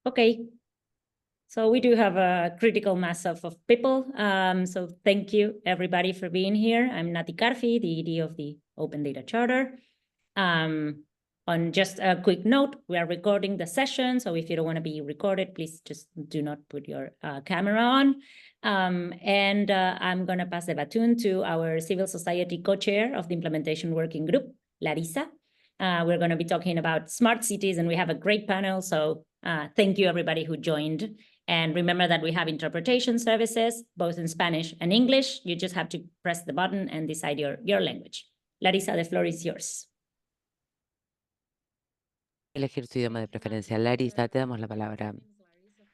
Okay, so we do have a critical mass of people. So thank you everybody for being here. I'm Nati Karfi, the ED of the Open Data Charter. On just a quick note, we are recording the session. So if you don't want to be recorded, please just do not put your camera on. And I'm going to pass the baton to our civil society co-chair of the implementation working group, Larissa. We're going to be talking about smart cities, and we have a great panel. So thank you, everybody who joined. And remember that we have interpretation services, both in Spanish and English. You just have to press the button and decide your language. Larissa, the floor is yours. Elegir su idioma de preferencia. Larissa, te damos la palabra.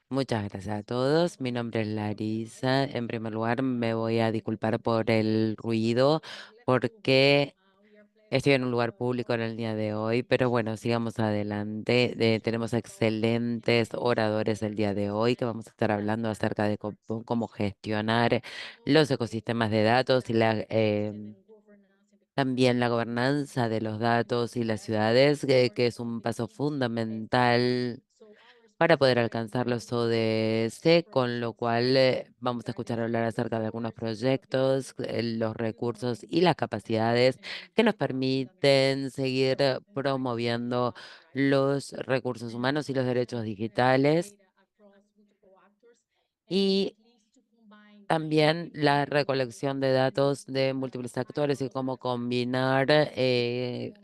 Muchas gracias a todos. Mi nombre es Larissa. En primer lugar, me voy a disculpar por el ruido porque estoy en un lugar público en el día de hoy, pero bueno, sigamos adelante. Tenemos excelentes oradores el día de hoy que vamos a estar hablando acerca de cómo gestionar los ecosistemas de datos y también la gobernanza de los datos y las ciudades, que es un paso fundamental para poder alcanzar los ODS, con lo cual vamos a escuchar hablar acerca de algunos proyectos, los recursos y las capacidades que nos permiten seguir promoviendo los recursos humanos y los derechos digitales. Y también la recolección de datos de múltiples actores y cómo combinar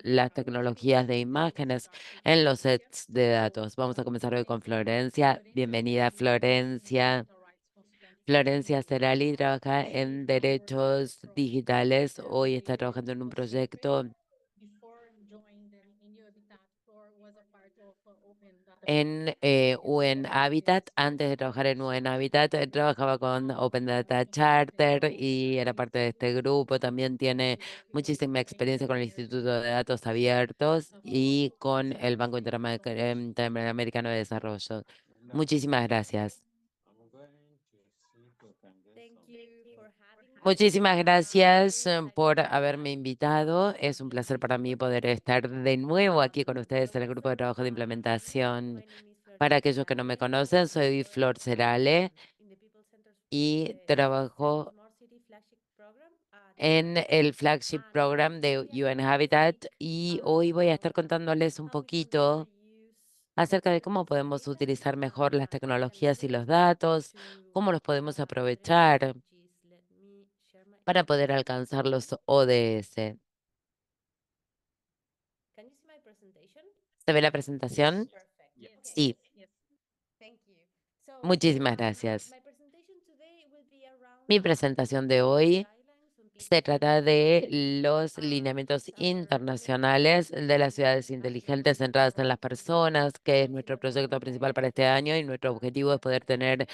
las tecnologías de imágenes en los sets de datos. Vamos a comenzar hoy con Florencia. Bienvenida, Florencia. Florencia Cerali trabaja en derechos digitales. Hoy está trabajando en un proyecto en UN Habitat. Antes de trabajar en UN Habitat, trabajaba con Open Data Charter y era parte de este grupo. También tiene muchísima experiencia con el Instituto de Datos Abiertos y con el Banco Interamericano de Desarrollo. Muchísimas gracias. Muchísimas gracias por haberme invitado. Es un placer para mí poder estar de nuevo aquí con ustedes en el grupo de trabajo de implementación. Para aquellos que no me conocen, soy Flor Cerale y trabajo en el flagship program de UN Habitat, y hoy voy a estar contándoles un poquito acerca de cómo podemos utilizar mejor las tecnologías y los datos, cómo los podemos aprovechar para poder alcanzar los ODS. ¿Se ve la presentación? Sí, muchísimas gracias. Mi presentación de hoy se trata de los lineamientos internacionales de las ciudades inteligentes centradas en las personas, que es nuestro proyecto principal para este año, y nuestro objetivo es poder tener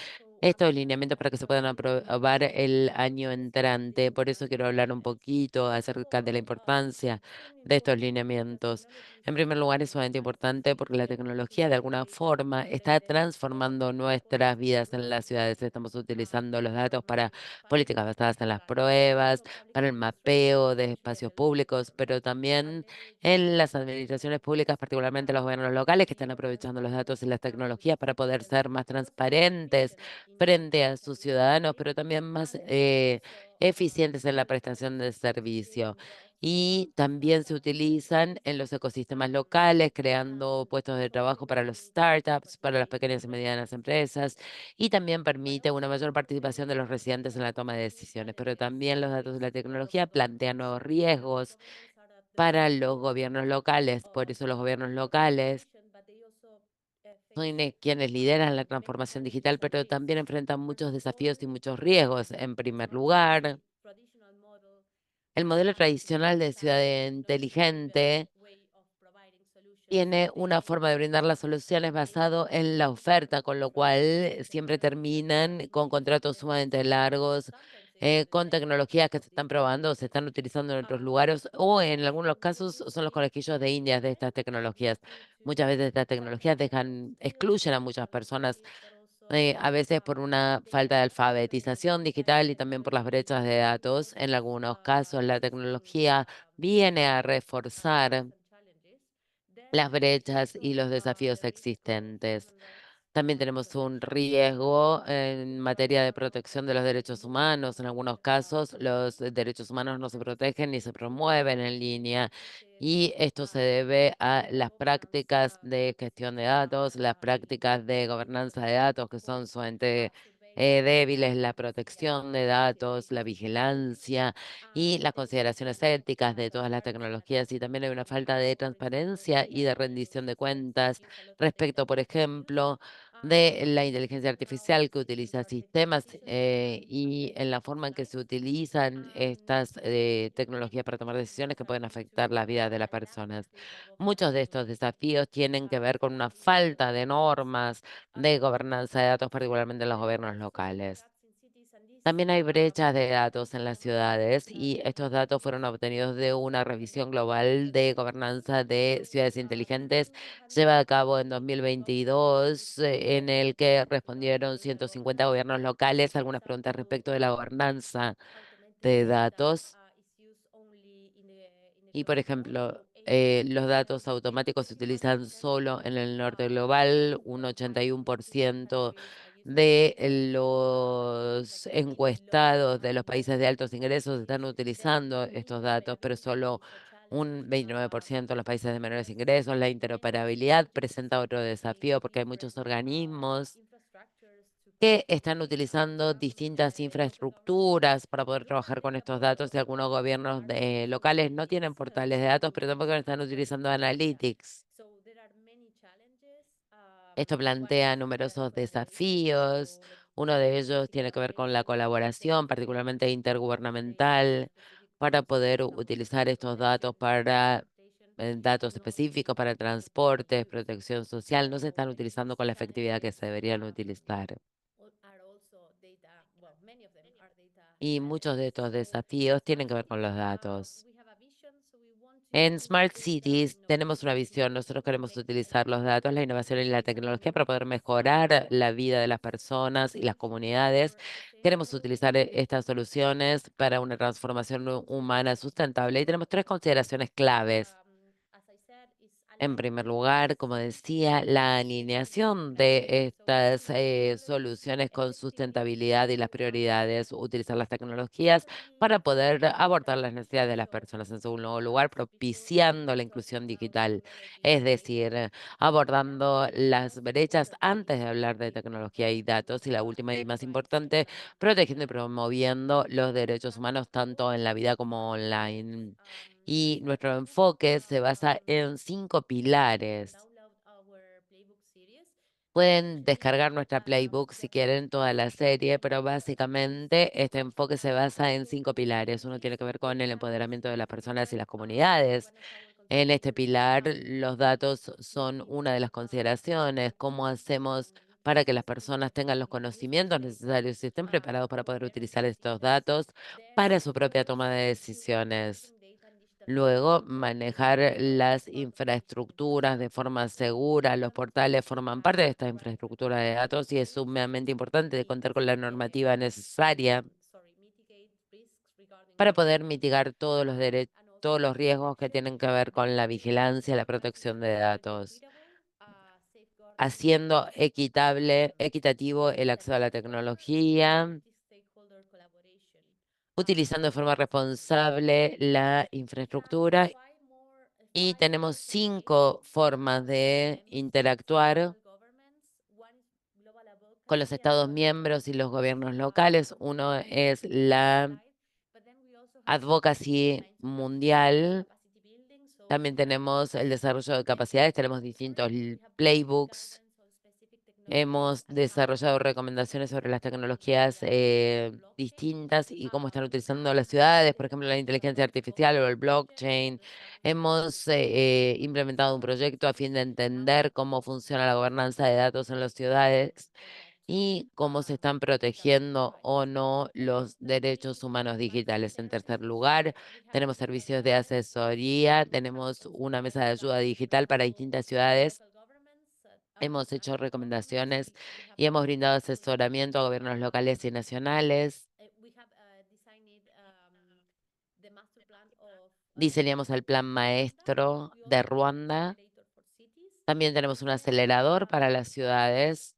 estos lineamientos para que se puedan aprobar el año entrante. Por eso quiero hablar un poquito acerca de la importancia de estos lineamientos. En primer lugar, es sumamente importante porque la tecnología de alguna forma está transformando nuestras vidas en las ciudades. Estamos utilizando los datos para políticas basadas en las pruebas, para el mapeo de espacios públicos, pero también en las administraciones públicas, particularmente los gobiernos locales, que están aprovechando los datos y las tecnologías para poder ser más transparentes frente a sus ciudadanos, pero también más eficientes en la prestación de servicio. Y también se utilizan en los ecosistemas locales, creando puestos de trabajo para los startups, para las pequeñas y medianas empresas, y también permite una mayor participación de los residentes en la toma de decisiones. Pero también los datos de la tecnología plantean nuevos riesgos para los gobiernos locales. Por eso los gobiernos locales son quienes lideran la transformación digital, pero también enfrentan muchos desafíos y muchos riesgos. En primer lugar, el modelo tradicional de ciudad inteligente tiene una forma de brindar las soluciones basado en la oferta, con lo cual siempre terminan con contratos sumamente largos, con tecnologías que se están probando o se están utilizando en otros lugares, o en algunos casos son los conejillos de indias de estas tecnologías. Muchas veces estas tecnologías excluyen a muchas personas, a veces por una falta de alfabetización digital y también por las brechas de datos. En algunos casos, la tecnología viene a reforzar las brechas y los desafíos existentes. También tenemos un riesgo en materia de protección de los derechos humanos. En algunos casos, los derechos humanos no se protegen ni se promueven en línea. Y esto se debe a las prácticas de gestión de datos, las prácticas de gobernanza de datos, que son sumamente débiles, la protección de datos, la vigilancia y las consideraciones éticas de todas las tecnologías. Y también hay una falta de transparencia y de rendición de cuentas respecto, por ejemplo, de la inteligencia artificial que utiliza sistemas y en la forma en que se utilizan estas tecnologías para tomar decisiones que pueden afectar la vida de las personas. Muchos de estos desafíos tienen que ver con una falta de normas de gobernanza de datos, particularmente en los gobiernos locales. También hay brechas de datos en las ciudades y estos datos fueron obtenidos de una revisión global de gobernanza de ciudades inteligentes llevada a cabo en 2022, en el que respondieron 150 gobiernos locales algunas preguntas respecto de la gobernanza de datos. Y, por ejemplo, los datos automáticos se utilizan solo en el norte global. Un 81% de los encuestados de los países de altos ingresos están utilizando estos datos, pero solo un 29% en los países de menores ingresos. La interoperabilidad presenta otro desafío porque hay muchos organismos que están utilizando distintas infraestructuras para poder trabajar con estos datos y algunos gobiernos locales no tienen portales de datos, pero tampoco están utilizando Analytics. Esto plantea numerosos desafíos. Uno de ellos tiene que ver con la colaboración, particularmente intergubernamental, para poder utilizar estos datos para datos específicos para transportes, protección social. No se están utilizando con la efectividad que se deberían utilizar. Y muchos de estos desafíos tienen que ver con los datos. En Smart Cities tenemos una visión. Nosotros queremos utilizar los datos, la innovación y la tecnología para poder mejorar la vida de las personas y las comunidades. Queremos utilizar estas soluciones para una transformación humana sustentable y tenemos tres consideraciones claves. En primer lugar, como decía, la alineación de estas soluciones con sustentabilidad y las prioridades, utilizar las tecnologías para poder abordar las necesidades de las personas. En segundo lugar, propiciando la inclusión digital, es decir, abordando las brechas antes de hablar de tecnología y datos. Y la última y más importante, protegiendo y promoviendo los derechos humanos tanto en la vida como online. Y nuestro enfoque se basa en 5 pilares. Pueden descargar nuestra playbook si quieren toda la serie, pero básicamente este enfoque se basa en 5 pilares. Uno tiene que ver con el empoderamiento de las personas y las comunidades. En este pilar, los datos son una de las consideraciones. ¿Cómo hacemos para que las personas tengan los conocimientos necesarios y estén preparados para poder utilizar estos datos para su propia toma de decisiones? Luego, manejar las infraestructuras de forma segura. Los portales forman parte de esta infraestructura de datos y es sumamente importante contar con la normativa necesaria para poder mitigar todos los riesgos que tienen que ver con la vigilancia y la protección de datos, haciendo equitativo el acceso a la tecnología, utilizando de forma responsable la infraestructura. Y tenemos 5 formas de interactuar con los Estados miembros y los gobiernos locales. Uno es la advocacy mundial. También tenemos el desarrollo de capacidades, tenemos distintos playbooks. Hemos desarrollado recomendaciones sobre las tecnologías distintas y cómo están utilizando las ciudades, por ejemplo, la inteligencia artificial o el blockchain. Hemos implementado un proyecto a fin de entender cómo funciona la gobernanza de datos en las ciudades y cómo se están protegiendo o no los derechos humanos digitales. En tercer lugar, tenemos servicios de asesoría, tenemos una mesa de ayuda digital para distintas ciudades. Hemos hecho recomendaciones y hemos brindado asesoramiento a gobiernos locales y nacionales. Diseñamos el plan maestro de Ruanda. También tenemos un acelerador para las ciudades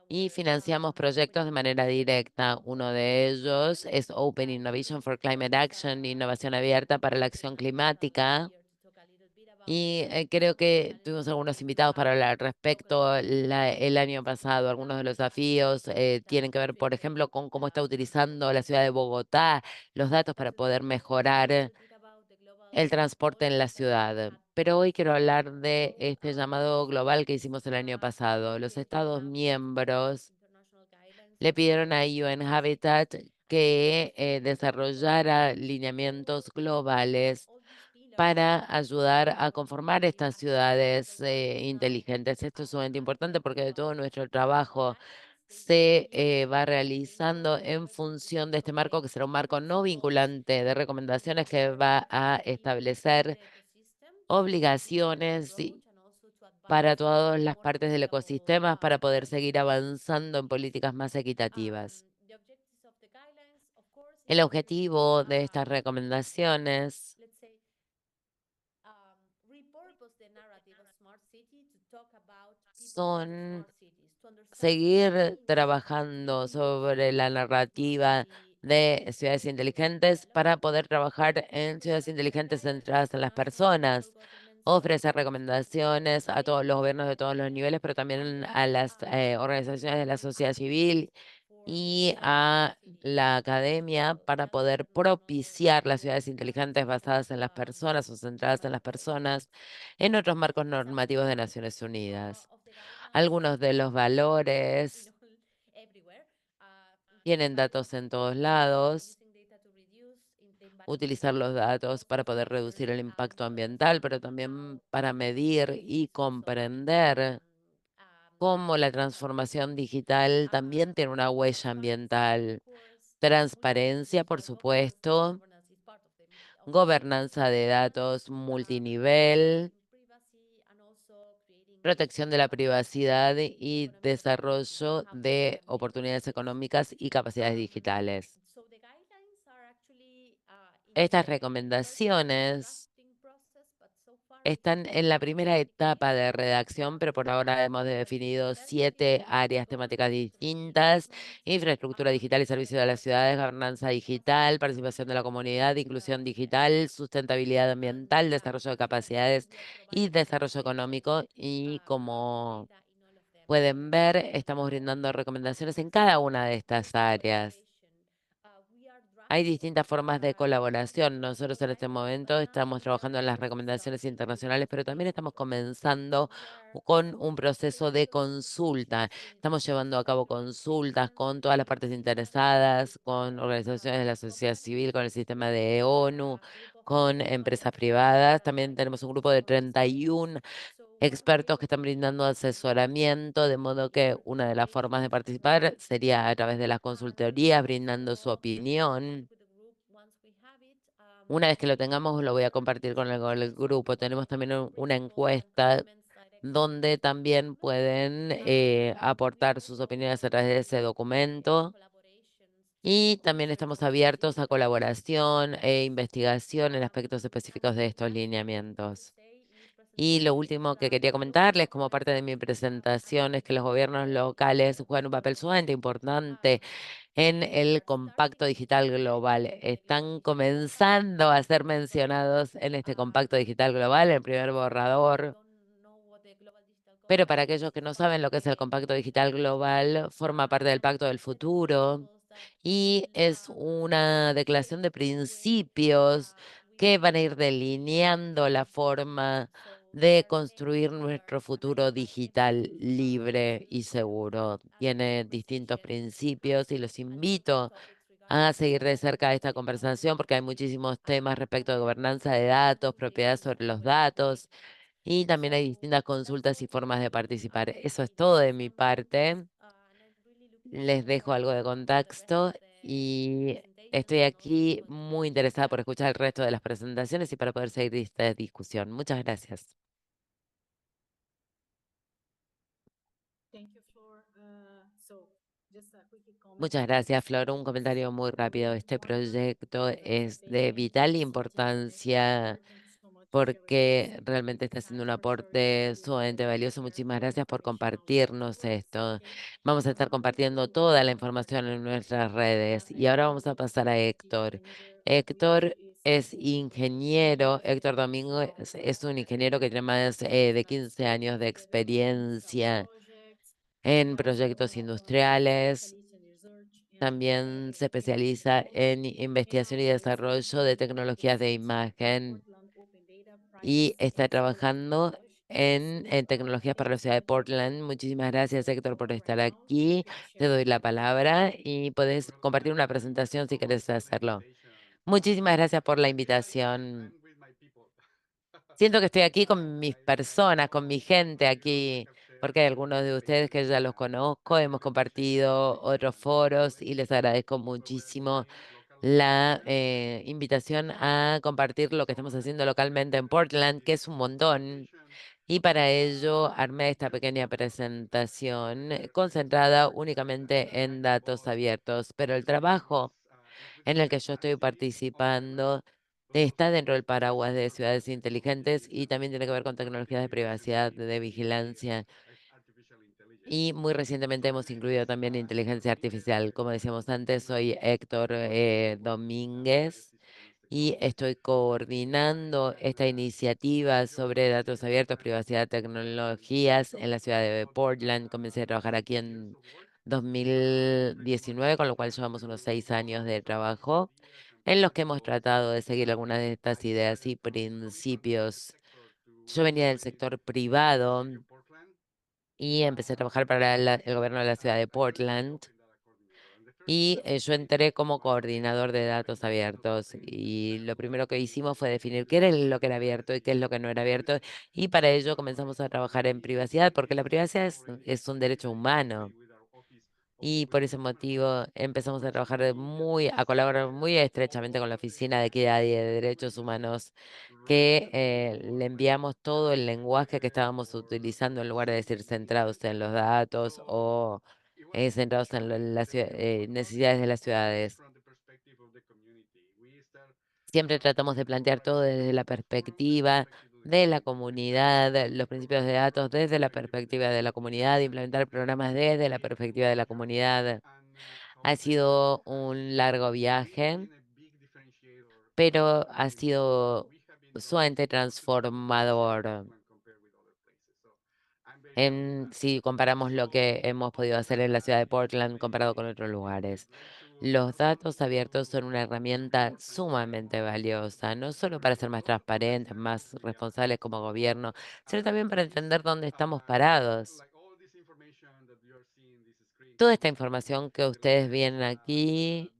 y financiamos proyectos de manera directa. Uno de ellos es Open Innovation for Climate Action, innovación abierta para la acción climática. Y creo que tuvimos algunos invitados para hablar al respecto el año pasado. Algunos de los desafíos tienen que ver, por ejemplo, con cómo está utilizando la ciudad de Bogotá los datos para poder mejorar el transporte en la ciudad. Pero hoy quiero hablar de este llamado global que hicimos el año pasado. Los Estados miembros le pidieron a UN Habitat que desarrollara lineamientos globales para ayudar a conformar estas ciudades inteligentes. Esto es sumamente importante porque de todo nuestro trabajo se va realizando en función de este marco, que será un marco no vinculante de recomendaciones que va a establecer obligaciones para todas las partes del ecosistema para poder seguir avanzando en políticas más equitativas. El objetivo de estas recomendaciones son seguir trabajando sobre la narrativa de ciudades inteligentes para poder trabajar en ciudades inteligentes centradas en las personas, ofrecer recomendaciones a todos los gobiernos de todos los niveles, pero también a las organizaciones de la sociedad civil y a la academia para poder propiciar las ciudades inteligentes basadas en las personas o centradas en las personas en otros marcos normativos de Naciones Unidas. Algunos de los valores tienen datos en todos lados, utilizar los datos para poder reducir el impacto ambiental, pero también para medir y comprender cómo la transformación digital también tiene una huella ambiental. Transparencia, por supuesto, gobernanza de datos multinivel, protección de la privacidad y desarrollo de oportunidades económicas y capacidades digitales. Estas recomendaciones están en la primera etapa de redacción, pero por ahora hemos definido 7 áreas temáticas distintas: infraestructura digital y servicios de las ciudades, gobernanza digital, participación de la comunidad, inclusión digital, sustentabilidad ambiental, desarrollo de capacidades y desarrollo económico. Y como pueden ver, estamos brindando recomendaciones en cada una de estas áreas. Hay distintas formas de colaboración. Nosotros en este momento estamos trabajando en las recomendaciones internacionales, pero también estamos comenzando con un proceso de consulta. Estamos llevando a cabo consultas con todas las partes interesadas, con organizaciones de la sociedad civil, con el sistema de ONU, con empresas privadas. También tenemos un grupo de 31 expertos que están brindando asesoramiento, de modo que una de las formas de participar sería a través de las consultorías, brindando su opinión. Una vez que lo tengamos, lo voy a compartir con el grupo. Tenemos también una encuesta donde también pueden aportar sus opiniones a través de ese documento. Y también estamos abiertos a colaboración e investigación en aspectos específicos de estos lineamientos. Y lo último que quería comentarles como parte de mi presentación es que los gobiernos locales juegan un papel sumamente importante en el Compacto Digital Global. Están comenzando a ser mencionados en este Compacto Digital Global, el primer borrador. Pero para aquellos que no saben lo que es el Compacto Digital Global, forma parte del Pacto del Futuro y es una declaración de principios que van a ir delineando la forma de construir nuestro futuro digital libre y seguro. Tiene distintos principios y los invito a seguir de cerca esta conversación porque hay muchísimos temas respecto de gobernanza de datos, propiedad sobre los datos y también hay distintas consultas y formas de participar. Eso es todo de mi parte. Les dejo algo de contexto y estoy aquí muy interesada por escuchar el resto de las presentaciones y para poder seguir esta discusión. Muchas gracias. Muchas gracias, Flor. Un comentario muy rápido. Este proyecto es de vital importancia porque realmente está haciendo un aporte sumamente valioso. Muchísimas gracias por compartirnos esto. Vamos a estar compartiendo toda la información en nuestras redes. Y ahora vamos a pasar a Héctor. Héctor es ingeniero. Héctor Domingo es un ingeniero que tiene más de 15 años de experiencia en proyectos industriales. También se especializa en investigación y desarrollo de tecnologías de imagen y está trabajando en tecnologías para la ciudad de Portland. Muchísimas gracias, Héctor, por estar aquí. Te doy la palabra y puedes compartir una presentación si quieres hacerlo. Muchísimas gracias por la invitación. Siento que estoy aquí con mis personas, con mi gente aquí, porque hay algunos de ustedes que ya los conozco, hemos compartido otros foros y les agradezco muchísimo la invitación a compartir lo que estamos haciendo localmente en Portland, que es un montón. Y para ello armé esta pequeña presentación concentrada únicamente en datos abiertos, pero el trabajo en el que yo estoy participando está dentro del paraguas de ciudades inteligentes y también tiene que ver con tecnologías de privacidad, de vigilancia. Y muy recientemente hemos incluido también inteligencia artificial. Como decíamos antes, soy Héctor Domínguez y estoy coordinando esta iniciativa sobre datos abiertos, privacidad, tecnologías en la ciudad de Portland. Comencé a trabajar aquí en 2019, con lo cual llevamos unos 6 años de trabajo en los que hemos tratado de seguir algunas de estas ideas y principios. Yo venía del sector privado y empecé a trabajar para el gobierno de la ciudad de Portland. Y yo entré como coordinador de datos abiertos y lo primero que hicimos fue definir qué era lo que era abierto y qué es lo que no era abierto. Y para ello comenzamos a trabajar en privacidad, porque la privacidad es un derecho humano. Y por ese motivo empezamos a trabajar a colaborar muy estrechamente con la Oficina de Equidad y de Derechos Humanos, que le enviamos todo el lenguaje que estábamos utilizando en lugar de decir centrados en los datos o centrados en las necesidades de las ciudades. Siempre tratamos de plantear todo desde la perspectiva de la comunidad, los principios de datos desde la perspectiva de la comunidad, implementar programas desde la perspectiva de la comunidad. Ha sido un largo viaje, pero ha sido sumamente transformador. Si comparamos lo que hemos podido hacer en la ciudad de Portland comparado con otros lugares. Los datos abiertos son una herramienta sumamente valiosa, no solo para ser más transparentes, más responsables como gobierno, sino también para entender dónde estamos parados. Toda esta información que ustedes vienen aquí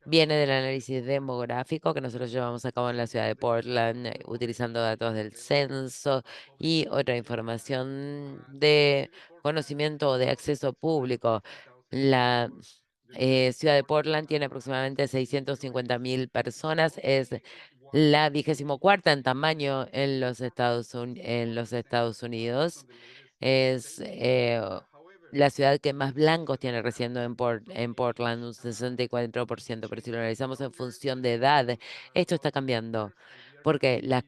viene del análisis demográfico que nosotros llevamos a cabo en la ciudad de Portland, utilizando datos del censo y otra información de conocimiento o de acceso público. La ciudad de Portland tiene aproximadamente 650.000 personas, es la 24ª en tamaño en los Estados Unidos. Es la ciudad que más blancos tiene residiendo en Portland, un 64%, pero si lo analizamos en función de edad, esto está cambiando, porque las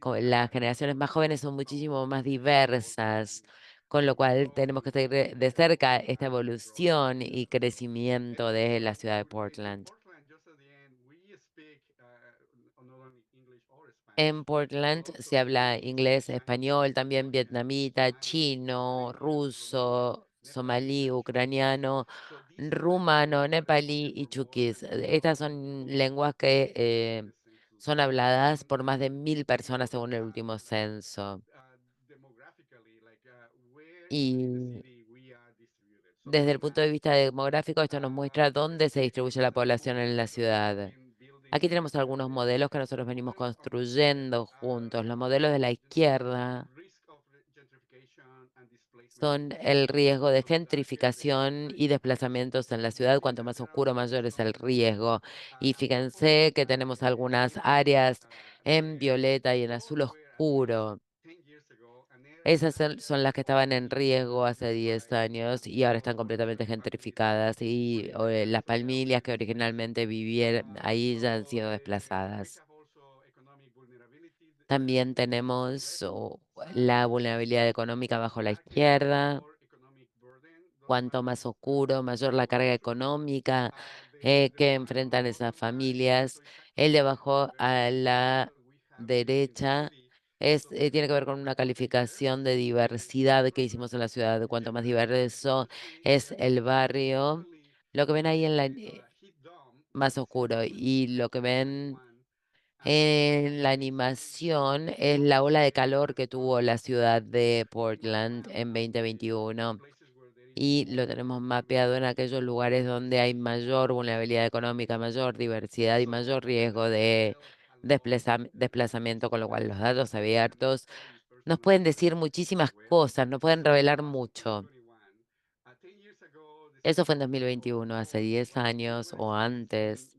generaciones más jóvenes son muchísimo más diversas, con lo cual tenemos que seguir de cerca esta evolución y crecimiento de la ciudad de Portland. En Portland se habla inglés, español, también vietnamita, chino, ruso, somalí, ucraniano, rumano, nepalí y chuquís. Estas son lenguas que son habladas por más de 1.000 personas según el último censo. Y desde el punto de vista demográfico, esto nos muestra dónde se distribuye la población en la ciudad. Aquí tenemos algunos modelos que nosotros venimos construyendo juntos. Los modelos de la izquierda son el riesgo de gentrificación y desplazamientos en la ciudad. Cuanto más oscuro, mayor es el riesgo. Y fíjense que tenemos algunas áreas en violeta y en azul oscuro. Esas son las que estaban en riesgo hace 10 años y ahora están completamente gentrificadas y las familias que originalmente vivían ahí ya han sido desplazadas. También tenemos la vulnerabilidad económica bajo la izquierda. Cuanto más oscuro, mayor la carga económica que enfrentan esas familias. El de abajo a la derecha tiene que ver con una calificación de diversidad que hicimos en la ciudad. Cuanto más diverso es el barrio, lo que ven ahí en la más oscuro y lo que ven en la animación es la ola de calor que tuvo la ciudad de Portland en 2021 y lo tenemos mapeado en aquellos lugares donde hay mayor vulnerabilidad económica, mayor diversidad y mayor riesgo de desplazamiento, con lo cual los datos abiertos nos pueden decir muchísimas cosas, nos pueden revelar mucho. Eso fue en 2021, hace 10 años o antes.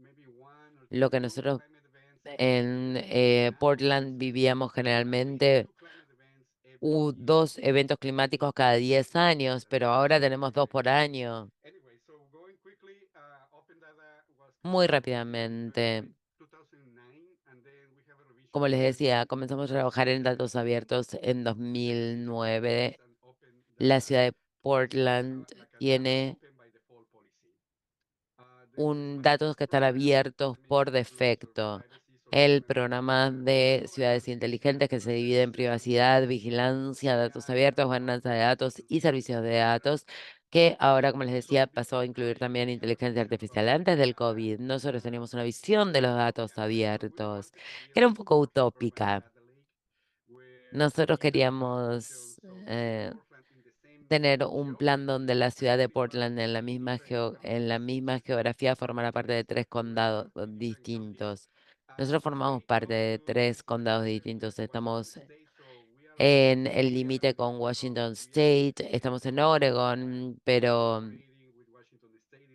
Lo que nosotros en Portland vivíamos generalmente 2 eventos climáticos cada 10 años, pero ahora tenemos 2 por año. Muy rápidamente, como les decía, comenzamos a trabajar en datos abiertos en 2009. La ciudad de Portland tiene datos que están abiertos por defecto. El programa de ciudades inteligentes que se divide en privacidad, vigilancia, datos abiertos, gobernanza de datos y servicios de datos, que ahora, como les decía, pasó a incluir también inteligencia artificial. Antes del COVID, nosotros teníamos una visión de los datos abiertos, que era un poco utópica. Nosotros queríamos tener un plan donde la ciudad de Portland en la misma geografía formara parte de 3 condados distintos. Nosotros formamos parte de 3 condados distintos. Estamos en el límite con Washington State, estamos en Oregon, pero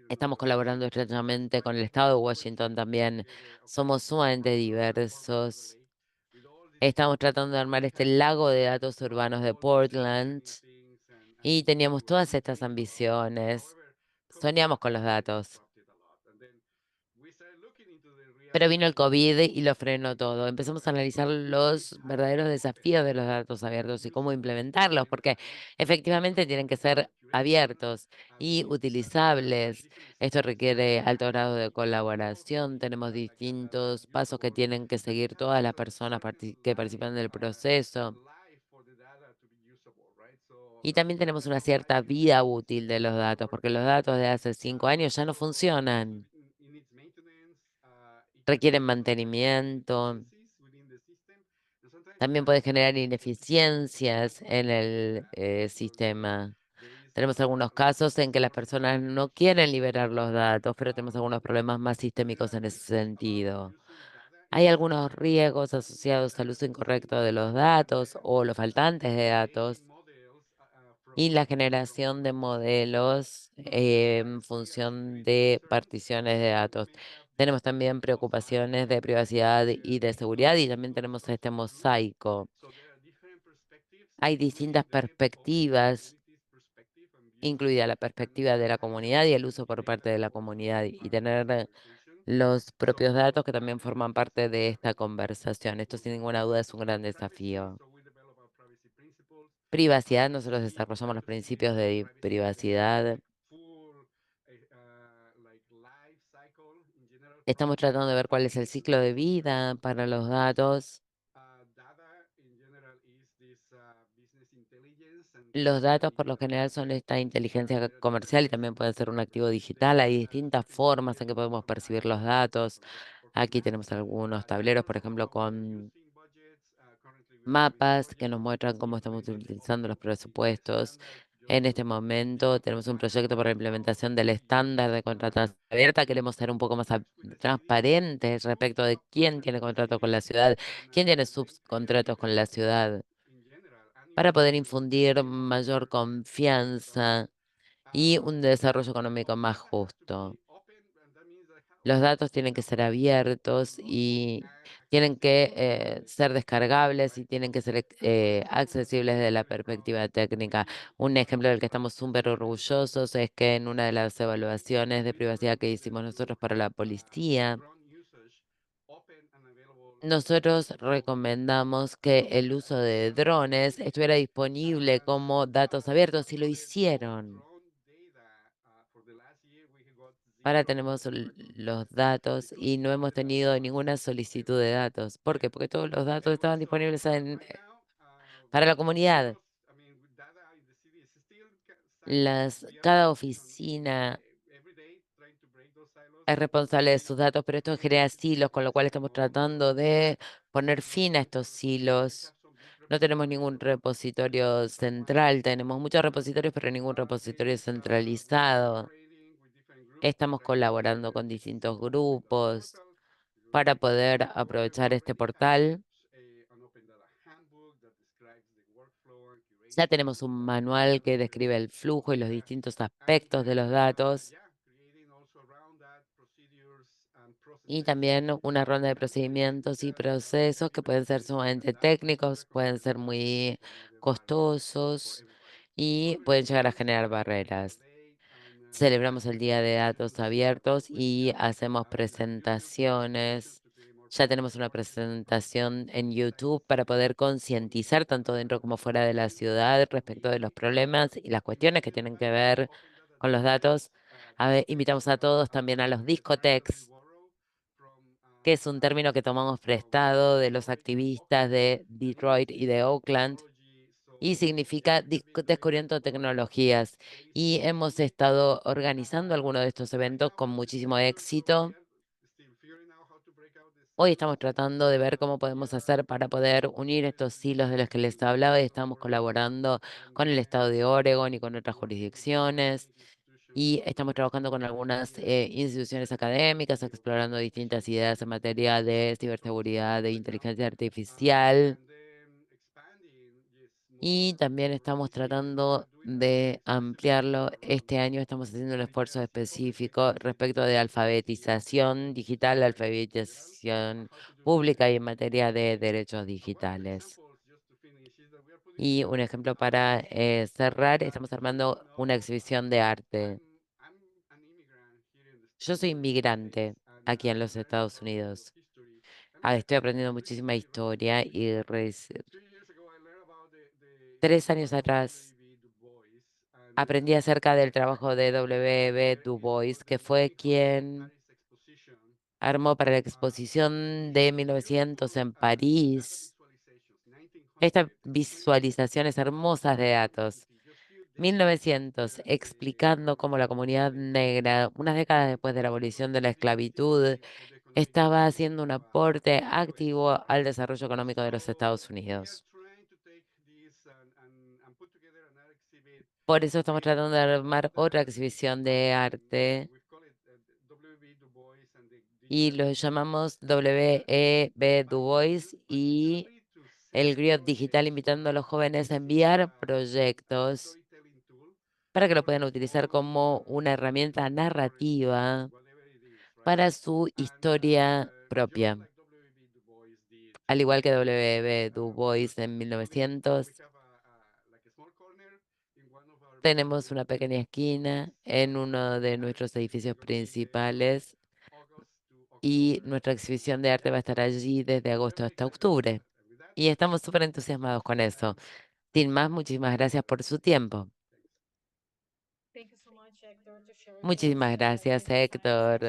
estamos colaborando estrechamente con el estado de Washington también. Somos sumamente diversos. Estamos tratando de armar este lago de datos urbanos de Portland y teníamos todas estas ambiciones. Soñamos con los datos. Pero vino el COVID y lo frenó todo. Empezamos a analizar los verdaderos desafíos de los datos abiertos y cómo implementarlos, porque efectivamente tienen que ser abiertos y utilizables. Esto requiere alto grado de colaboración. Tenemos distintos pasos que tienen que seguir todas las personas que participan del proceso. Y también tenemos una cierta vida útil de los datos, porque los datos de hace 5 años ya no funcionan, requieren mantenimiento, también puede generar ineficiencias en el sistema. Tenemos algunos casos en que las personas no quieren liberar los datos, pero tenemos algunos problemas más sistémicos en ese sentido. Hay algunos riesgos asociados al uso incorrecto de los datos o los faltantes de datos y la generación de modelos en función de particiones de datos. Tenemos también preocupaciones de privacidad y de seguridad y también tenemos este mosaico. Hay distintas perspectivas, incluida la perspectiva de la comunidad y el uso por parte de la comunidad y tener los propios datos que también forman parte de esta conversación. Esto sin ninguna duda es un gran desafío. Privacidad, nosotros desarrollamos los principios de privacidad. Estamos tratando de ver cuál es el ciclo de vida para los datos. Los datos por lo general son esta inteligencia comercial y también pueden ser un activo digital. Hay distintas formas en que podemos percibir los datos. Aquí tenemos algunos tableros, por ejemplo, con mapas que nos muestran cómo estamos utilizando los presupuestos. En este momento tenemos un proyecto para la implementación del estándar de contratación abierta. Queremos ser un poco más transparentes respecto de quién tiene contrato con la ciudad, quién tiene subcontratos con la ciudad, para poder infundir mayor confianza y un desarrollo económico más justo. Los datos tienen que ser abiertos y tienen que ser descargables y tienen que ser accesibles desde la perspectiva técnica. Un ejemplo del que estamos súper orgullosos es que en una de las evaluaciones de privacidad que hicimos nosotros para la policía, nosotros recomendamos que el uso de drones estuviera disponible como datos abiertos y lo hicieron. Ahora tenemos los datos y no hemos tenido ninguna solicitud de datos. ¿Por qué? Porque todos los datos estaban disponibles para la comunidad. Cada oficina es responsable de sus datos, pero esto genera silos, con lo cual estamos tratando de poner fin a estos silos. No tenemos ningún repositorio central, tenemos muchos repositorios, pero ningún repositorio centralizado. Estamos colaborando con distintos grupos para poder aprovechar este portal. Ya tenemos un manual que describe el flujo y los distintos aspectos de los datos y también una ronda de procedimientos y procesos que pueden ser sumamente técnicos, pueden ser muy costosos y pueden llegar a generar barreras. Celebramos el Día de Datos Abiertos y hacemos presentaciones. Ya tenemos una presentación en YouTube para poder concientizar tanto dentro como fuera de la ciudad respecto de los problemas y las cuestiones que tienen que ver con los datos. Invitamos a todos también a los discoteques, que es un término que tomamos prestado de los activistas de Detroit y de Oakland y significa descubriendo tecnologías. Y hemos estado organizando algunos de estos eventos con muchísimo éxito. Hoy estamos tratando de ver cómo podemos hacer para poder unir estos hilos de los que les hablaba y estamos colaborando con el estado de Oregon y con otras jurisdicciones. Y estamos trabajando con algunas instituciones académicas, explorando distintas ideas en materia de ciberseguridad, de inteligencia artificial. Y también estamos tratando de ampliarlo. Este año estamos haciendo un esfuerzo específico respecto de alfabetización digital, alfabetización pública y en materia de derechos digitales. Y un ejemplo para cerrar, estamos armando una exhibición de arte. Yo soy inmigrante aquí en los Estados Unidos. Estoy aprendiendo muchísima historia y 3 años atrás aprendí acerca del trabajo de W.B. Du Bois, que fue quien armó para la exposición de 1900 en París estas visualizaciones hermosas de datos. 1900, explicando cómo la comunidad negra, unas décadas después de la abolición de la esclavitud, estaba haciendo un aporte activo al desarrollo económico de los Estados Unidos. Por eso estamos tratando de armar otra exhibición de arte y lo llamamos W.E.B. Du Bois y el Griot Digital, invitando a los jóvenes a enviar proyectos para que lo puedan utilizar como una herramienta narrativa para su historia propia. Al igual que W.B. Du Bois en 1900, tenemos una pequeña esquina en uno de nuestros edificios principales y nuestra exhibición de arte va a estar allí desde agosto hasta octubre. Y estamos súper entusiasmados con eso. Sin más, muchísimas gracias por su tiempo. Muchísimas gracias, Héctor.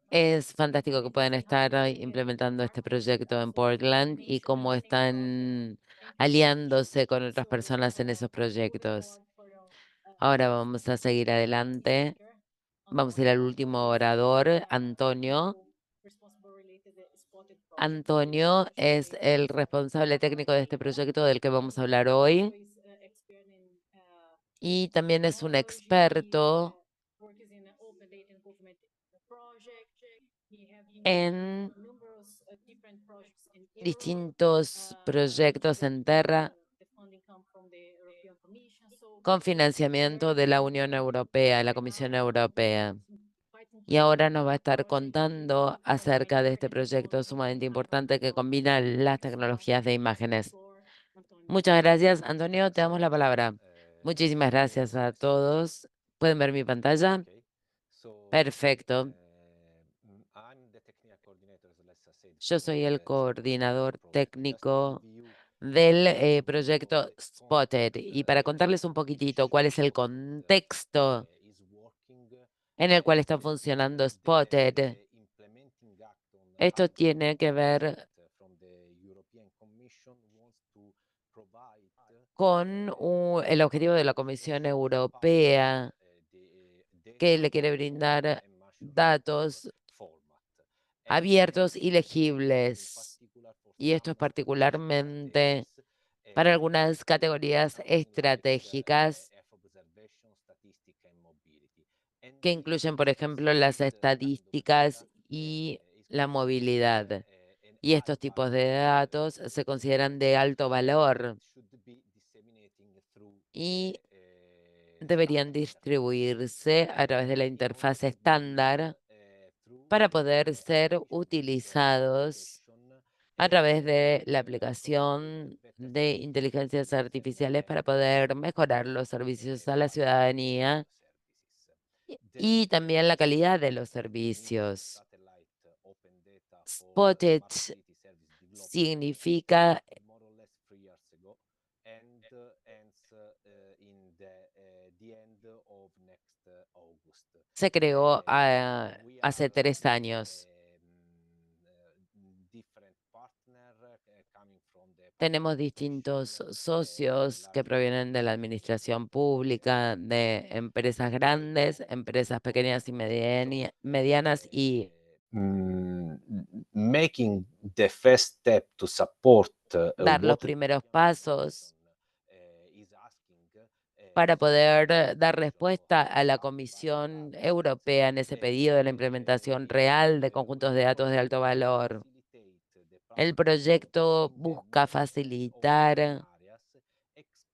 Es fantástico que puedan estar implementando este proyecto en Portland y cómo están aliándose con otras personas en esos proyectos. Ahora vamos a seguir adelante. Vamos a ir al último orador, Antonio. Antonio es el responsable técnico de este proyecto del que vamos a hablar hoy y también es un experto en distintos proyectos en Terra con financiamiento de la Unión Europea, la Comisión Europea. Y ahora nos va a estar contando acerca de este proyecto sumamente importante que combina las tecnologías de imágenes. Muchas gracias, Antonio, te damos la palabra. Muchísimas gracias a todos. ¿Pueden ver mi pantalla? Perfecto. Yo soy el coordinador técnico del proyecto Spotted. Y para contarles un poquitito cuál es el contexto en el cual está funcionando Spotted, esto tiene que ver con el objetivo de la Comisión Europea, que le quiere brindar datos abiertos y legibles. Y esto es particularmente para algunas categorías estratégicas que incluyen, por ejemplo, las estadísticas y la movilidad. Y estos tipos de datos se consideran de alto valor y deberían distribuirse a través de la interfaz estándar para poder ser utilizados a través de la aplicación de inteligencias artificiales para poder mejorar los servicios a la ciudadanía y también la calidad de los servicios. Spotted significa se creó hace 3 años. Tenemos distintos socios que provienen de la administración pública, de empresas grandes, empresas pequeñas y medianas y making the first step to support dar los what primeros pasos para poder dar respuesta a la Comisión Europea en ese pedido de la implementación real de conjuntos de datos de alto valor. El proyecto busca facilitar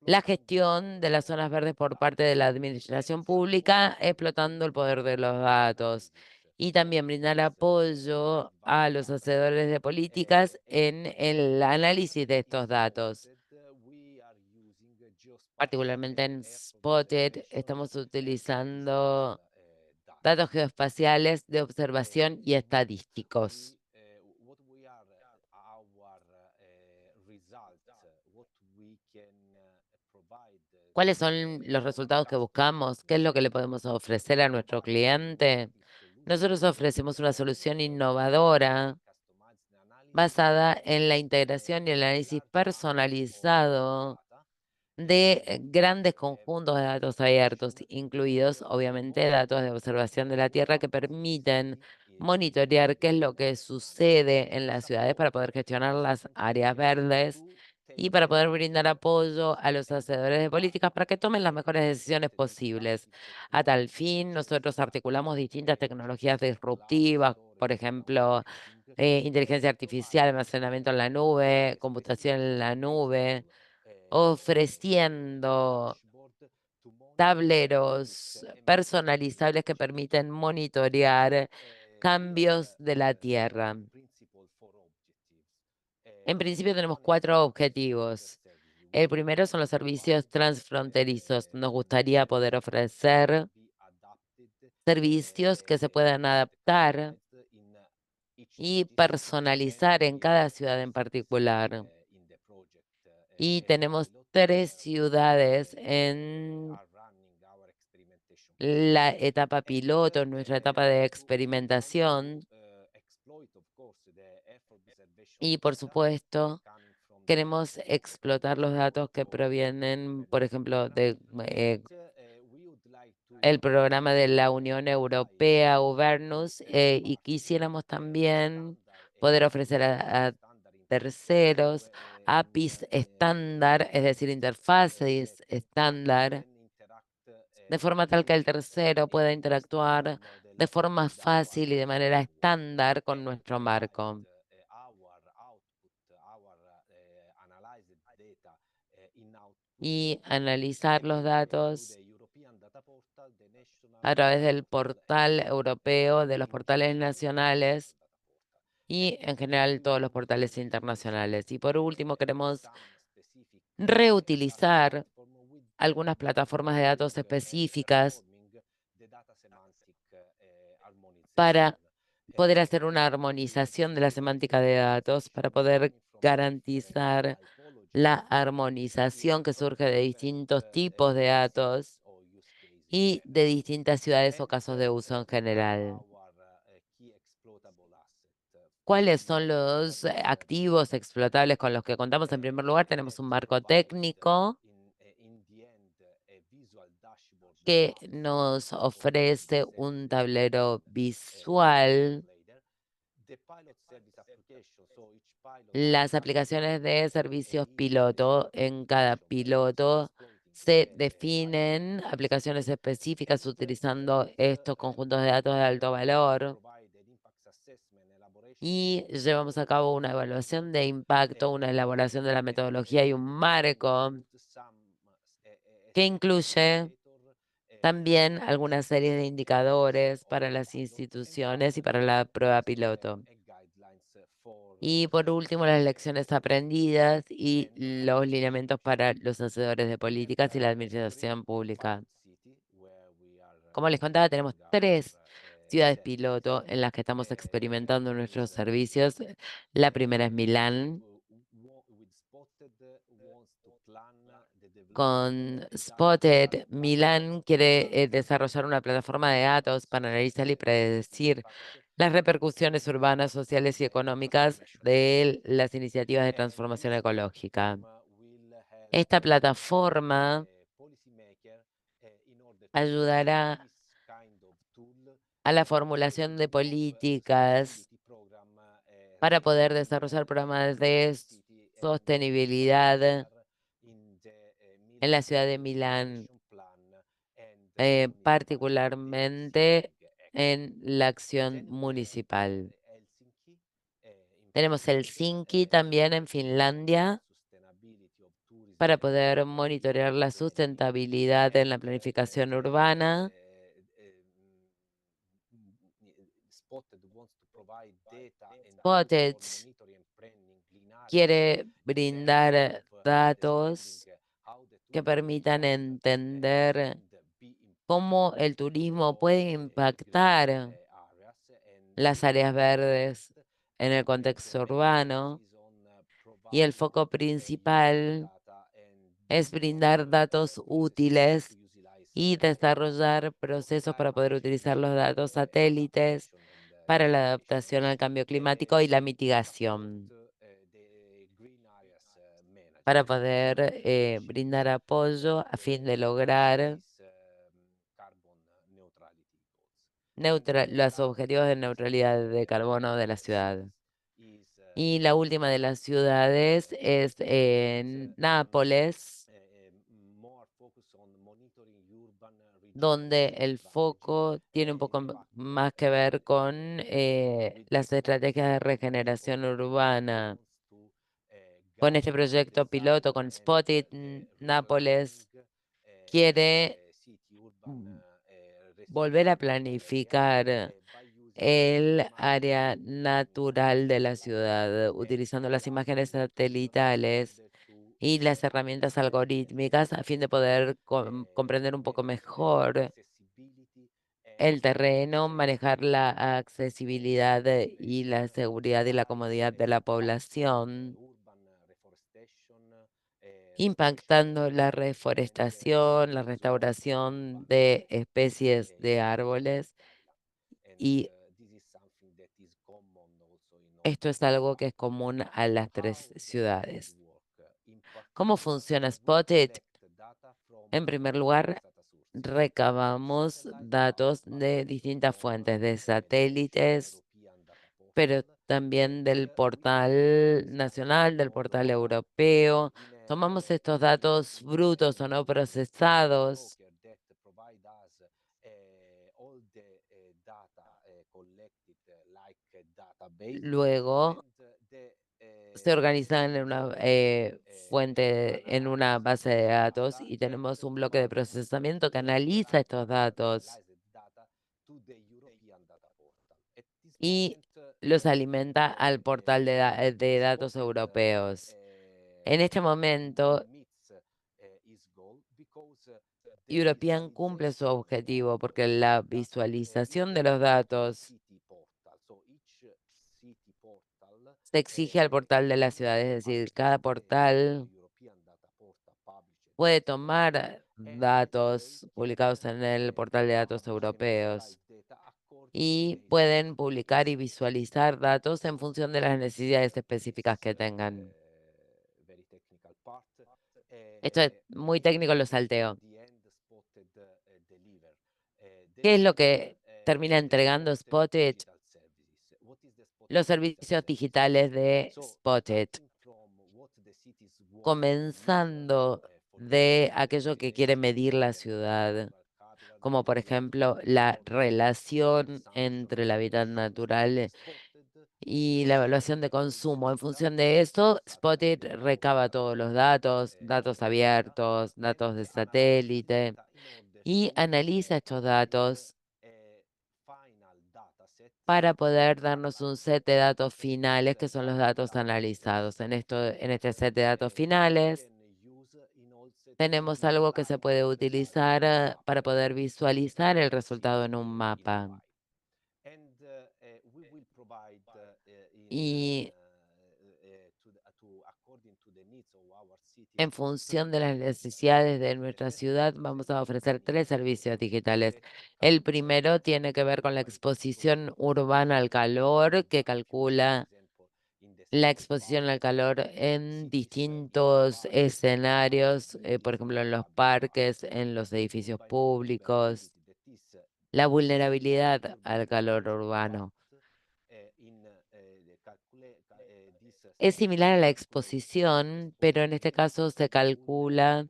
la gestión de las zonas verdes por parte de la administración pública, explotando el poder de los datos, y también brindar apoyo a los hacedores de políticas en el análisis de estos datos. Particularmente en Spotted, estamos utilizando datos geoespaciales de observación y estadísticos. ¿Cuáles son los resultados que buscamos? ¿Qué es lo que le podemos ofrecer a nuestro cliente? Nosotros ofrecemos una solución innovadora basada en la integración y el análisis personalizado de grandes conjuntos de datos abiertos, incluidos obviamente datos de observación de la Tierra que permiten monitorear qué es lo que sucede en las ciudades para poder gestionar las áreas verdes y para poder brindar apoyo a los hacedores de políticas para que tomen las mejores decisiones posibles. A tal fin, nosotros articulamos distintas tecnologías disruptivas, por ejemplo, inteligencia artificial, almacenamiento en la nube, computación en la nube, ofreciendo tableros personalizables que permiten monitorear cambios de la Tierra. En principio tenemos 4 objetivos. El primero son los servicios transfronterizos. Nos gustaría poder ofrecer servicios que se puedan adaptar y personalizar en cada ciudad en particular. Y tenemos 3 ciudades en la etapa piloto, nuestra etapa de experimentación. Y por supuesto, queremos explotar los datos que provienen, por ejemplo, de el programa de la Unión Europea, Uvernus, y quisiéramos también poder ofrecer a terceros APIs estándar, es decir, interfaces estándar, de forma tal que el tercero pueda interactuar de forma fácil y de manera estándar con nuestro marco y analizar los datos a través del portal europeo, de los portales nacionales y en general todos los portales internacionales. Y por último, queremos reutilizar algunas plataformas de datos específicas para poder hacer una armonización de la semántica de datos, para poder garantizar la armonización que surge de distintos tipos de datos y de distintas ciudades o casos de uso en general. ¿Cuáles son los activos explotables con los que contamos? En primer lugar, tenemos un marco técnico que nos ofrece un tablero visual. Las aplicaciones de servicios piloto, en cada piloto se definen aplicaciones específicas utilizando estos conjuntos de datos de alto valor y llevamos a cabo una evaluación de impacto, una elaboración de la metodología y un marco que incluye también alguna serie de indicadores para las instituciones y para la prueba piloto. Y por último, las lecciones aprendidas y los lineamientos para los hacedores de políticas y la administración pública. Como les contaba, tenemos 3 ciudades piloto en las que estamos experimentando nuestros servicios. La primera es Milán, con Spotted. Milán quiere desarrollar una plataforma de datos para analizar y predecir las repercusiones urbanas, sociales y económicas de las iniciativas de transformación ecológica. Esta plataforma ayudará a la formulación de políticas para poder desarrollar programas de sostenibilidad en la ciudad de Milán, particularmente en la acción municipal. Tenemos Helsinki también en Finlandia para poder monitorear la sustentabilidad en la planificación urbana. Spotted quiere brindar datos que permitan entender cómo el turismo puede impactar las áreas verdes en el contexto urbano, y el foco principal es brindar datos útiles y desarrollar procesos para poder utilizar los datos satélites para la adaptación al cambio climático y la mitigación, para poder brindar apoyo a fin de lograr los objetivos de neutralidad de carbono de la ciudad. Y la última de las ciudades es Nápoles, donde el foco tiene un poco más que ver con las estrategias de regeneración urbana. Con este proyecto piloto, con Spotted, Nápoles quiere volver a planificar el área natural de la ciudad, utilizando las imágenes satelitales y las herramientas algorítmicas a fin de poder comprender un poco mejor el terreno, manejar la accesibilidad y la seguridad y la comodidad de la población, impactando la reforestación, la restauración de especies de árboles, y esto es algo que es común a las 3 ciudades. ¿Cómo funciona Spotted? En primer lugar, recabamos datos de distintas fuentes, de satélites, pero también del portal nacional, del portal europeo. Tomamos estos datos brutos o no procesados. Luego se organizan en una fuente, en una base de datos, y tenemos un bloque de procesamiento que analiza estos datos y los alimenta al portal de datos europeos. En este momento, European cumple su objetivo porque la visualización de los datos se exige al portal de la ciudad, es decir, cada portal puede tomar datos publicados en el portal de datos europeos y pueden publicar y visualizar datos en función de las necesidades específicas que tengan. Esto es muy técnico, lo salteo. ¿Qué es lo que termina entregando Spotted? Los servicios digitales de Spotted, comenzando de aquello que quiere medir la ciudad, como por ejemplo la relación entre el hábitat natural y la evaluación de consumo. En función de esto, Spotted recaba todos los datos, datos abiertos, datos de satélite, y analiza estos datos para poder darnos un set de datos finales que son los datos analizados. En este set de datos finales tenemos algo que se puede utilizar para poder visualizar el resultado en un mapa. Y en función de las necesidades de nuestra ciudad, vamos a ofrecer 3 servicios digitales. El primero tiene que ver con la exposición urbana al calor, que calcula la exposición al calor en distintos escenarios, por ejemplo, en los parques, en los edificios públicos, la vulnerabilidad al calor urbano. Es similar a la exposición, pero en este caso se calcula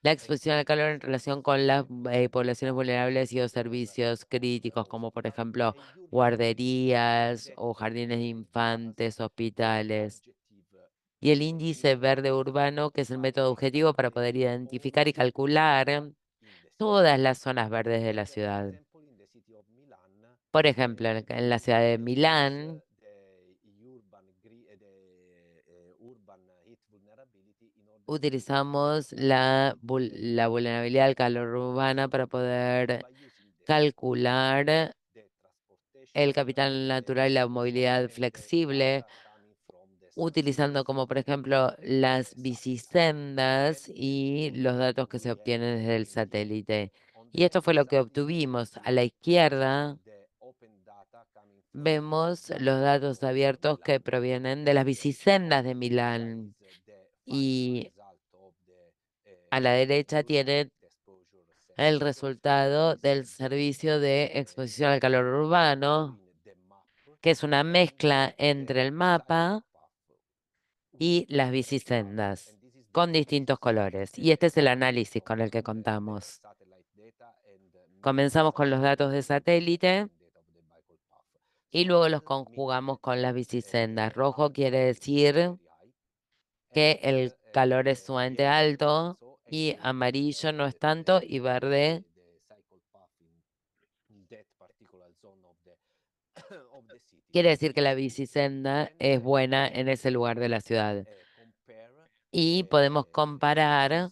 la exposición al calor en relación con las poblaciones vulnerables y los servicios críticos, como por ejemplo guarderías o jardines de infantes, hospitales. Y el índice verde urbano, que es el método objetivo para poder identificar y calcular todas las zonas verdes de la ciudad. Por ejemplo, en la ciudad de Milán, utilizamos la vulnerabilidad al calor urbana para poder calcular el capital natural y la movilidad flexible, utilizando como por ejemplo las bicisendas y los datos que se obtienen desde el satélite. Y esto fue lo que obtuvimos. A la izquierda vemos los datos abiertos que provienen de las bicisendas de Milán. Y a la derecha tienen el resultado del servicio de exposición al calor urbano, que es una mezcla entre el mapa y las bicisendas, con distintos colores. Y este es el análisis con el que contamos. Comenzamos con los datos de satélite y luego los conjugamos con las bicisendas. Rojo quiere decir que el calor es sumamente alto y amarillo no es tanto y verde quiere decir que la bicisenda es buena en ese lugar de la ciudad. Y podemos comparar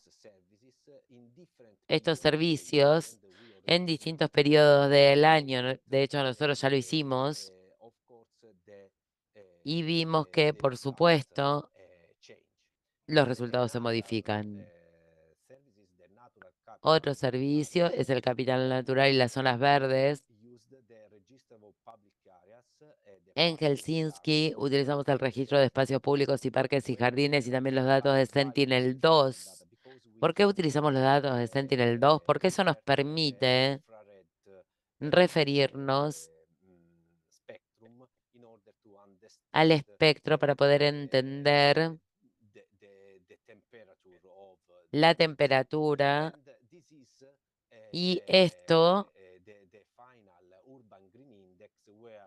estos servicios en distintos periodos del año. De hecho, nosotros ya lo hicimos y vimos que, por supuesto, los resultados se modifican. Otro servicio es el capital natural y las zonas verdes. En Helsinki utilizamos el registro de espacios públicos y parques y jardines y también los datos de Sentinel-2. ¿Por qué utilizamos los datos de Sentinel-2? Porque eso nos permite referirnos al espectro para poder entender la temperatura, y esto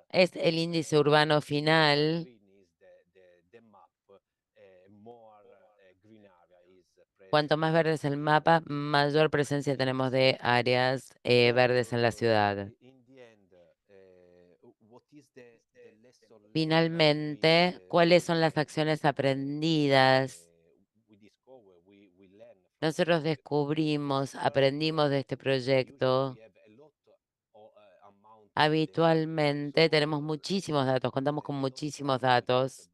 es el índice urbano final. Cuanto más verde es el mapa, mayor presencia tenemos de áreas verdes en la ciudad. Finalmente, ¿cuáles son las acciones aprendidas Nosotros descubrimos, aprendimos de este proyecto. Habitualmente tenemos muchísimos datos, contamos con muchísimos datos.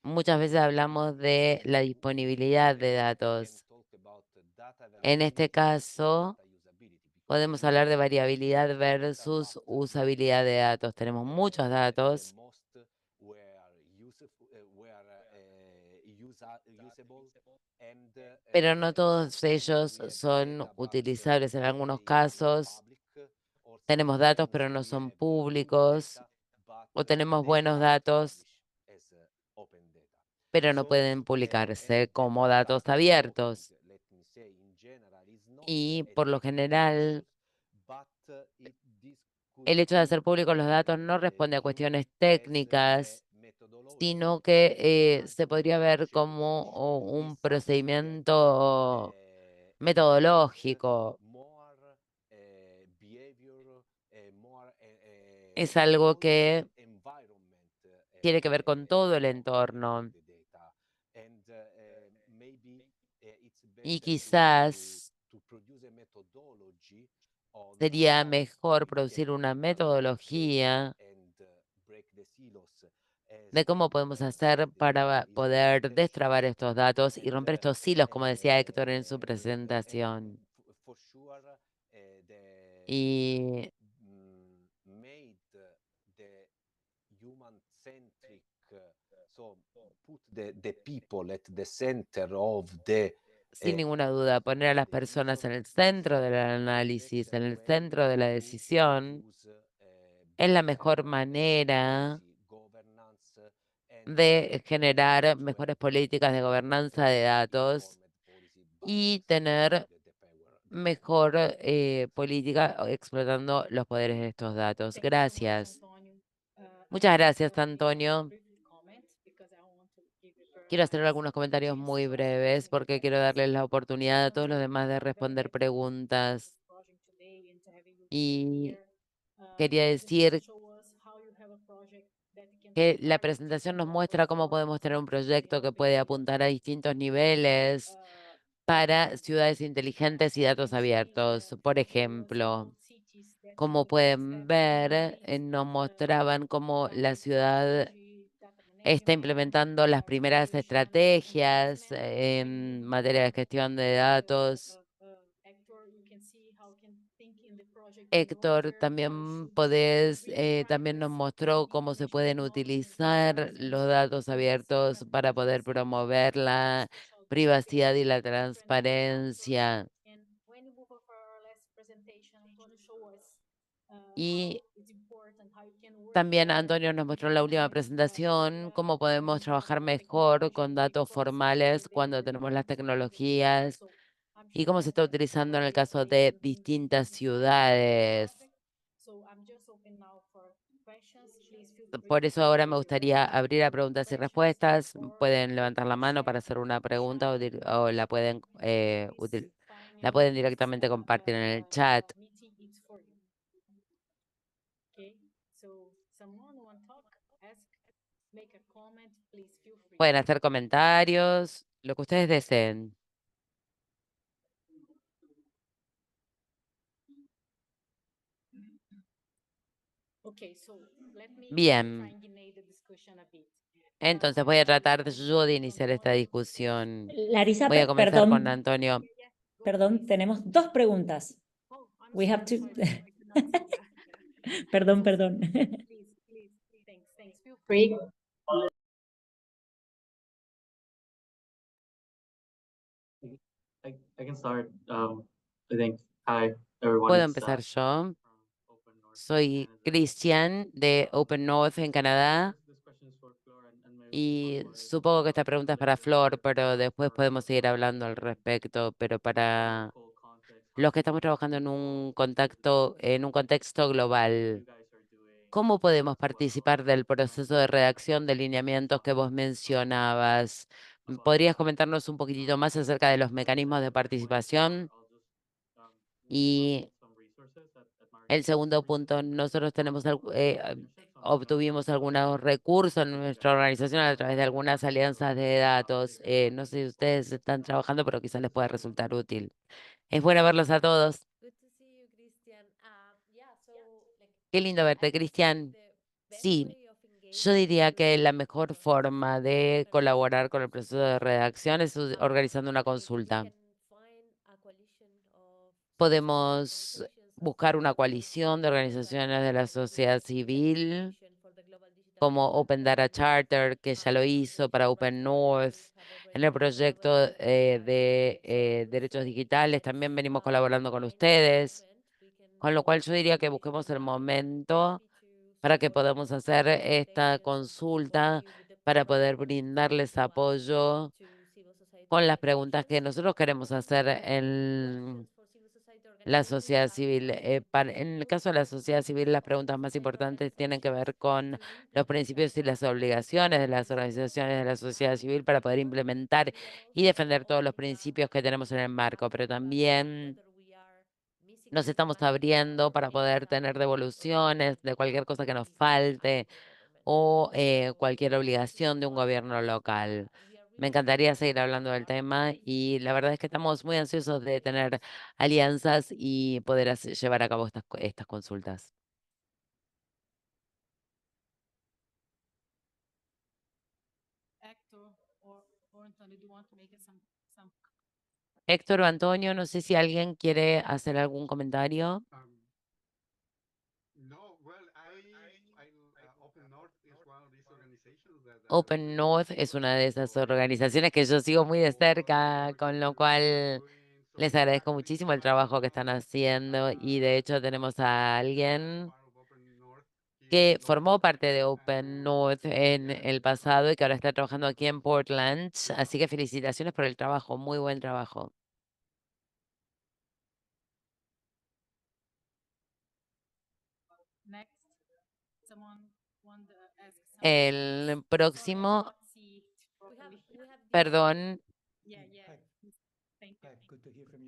Muchas veces hablamos de la disponibilidad de datos. En este caso, podemos hablar de variabilidad versus usabilidad de datos. Tenemos muchos datos, pero no todos ellos son utilizables. En algunos casos tenemos datos, pero no son públicos, o tenemos buenos datos, pero no pueden publicarse como datos abiertos. Y por lo general, el hecho de hacer públicos los datos no responde a cuestiones técnicas, sino que se podría ver como un procedimiento metodológico. Es algo que tiene que ver con todo el entorno. Y quizás sería mejor producir una metodología de cómo podemos hacer para poder destrabar estos datos y romper estos hilos, como decía Héctor en su presentación. Y sin ninguna duda, poner a las personas en el centro del análisis, en el centro de la decisión, es la mejor manera de generar mejores políticas de gobernanza de datos y tener mejor política explotando los poderes de estos datos. Gracias. Muchas gracias, Antonio. Quiero hacer algunos comentarios muy breves porque quiero darles la oportunidad a todos los demás de responder preguntas. Y quería decir que la presentación nos muestra cómo podemos tener un proyecto que puede apuntar a distintos niveles para ciudades inteligentes y datos abiertos. Por ejemplo, como pueden ver, nos mostraban cómo la ciudad está implementando las primeras estrategias en materia de gestión de datos. Héctor, también también nos mostró cómo se pueden utilizar los datos abiertos para poder promover la privacidad y la transparencia. Y también Antonio nos mostró en la última presentación cómo podemos trabajar mejor con datos formales cuando tenemos las tecnologías y cómo se está utilizando en el caso de distintas ciudades. Por eso ahora me gustaría abrir a preguntas y respuestas. Pueden levantar la mano para hacer una pregunta o la pueden directamente compartir en el chat. Pueden hacer comentarios, lo que ustedes deseen. Bien. Entonces voy a tratar yo de iniciar esta discusión. Larisa, Voy a comenzar con perdón, Antonio. perdón, tenemos dos preguntas. We have to. Perdón, perdón. I can start. I think, hi, everyone. Puedo It's, empezar yo. from Open North Soy Canada. Cristian de Open North en Canadá This question is for Flora, and maybe y before I supongo que talk esta pregunta es para later, Flor, pero después for podemos seguir those hablando al in respecto. Pero para local context, los que estamos trabajando en un contexto global, you guys are doing ¿cómo podemos participar del proceso de redacción de lineamientos que vos mencionabas? ¿Podrías comentarnos un poquitito más acerca de los mecanismos de participación? Y el segundo punto, nosotros tenemos obtuvimos algunos recursos en nuestra organización a través de algunas alianzas de datos. No sé si ustedes están trabajando, pero quizás les pueda resultar útil. Es bueno verlos a todos. Qué lindo verte, Cristian. Sí, yo diría que la mejor forma de colaborar con el proceso de redacción es organizando una consulta. Podemos buscar una coalición de organizaciones de la sociedad civil, como Open Data Charter, que ya lo hizo para Open North. En el proyecto de derechos digitales también venimos colaborando con ustedes, con lo cual yo diría que busquemos el momento para que podamos hacer esta consulta, para poder brindarles apoyo con las preguntas que nosotros queremos hacer en la sociedad civil. En el caso de la sociedad civil, las preguntas más importantes tienen que ver con los principios y las obligaciones de las organizaciones de la sociedad civil para poder implementar y defender todos los principios que tenemos en el marco, pero también nos estamos abriendo para poder tener devoluciones de cualquier cosa que nos falte o cualquier obligación de un gobierno local. Me encantaría seguir hablando del tema y la verdad es que estamos muy ansiosos de tener alianzas y poder llevar a cabo estas consultas. Héctor o Antonio, no sé si alguien quiere hacer algún comentario. Open North es una de esas organizaciones que yo sigo muy de cerca, con lo cual les agradezco muchísimo el trabajo que están haciendo y de hecho tenemos a alguien que formó parte de Open North en el pasado y que ahora está trabajando aquí en Portland. Así que felicitaciones por el trabajo, muy buen trabajo. El próximo, perdón,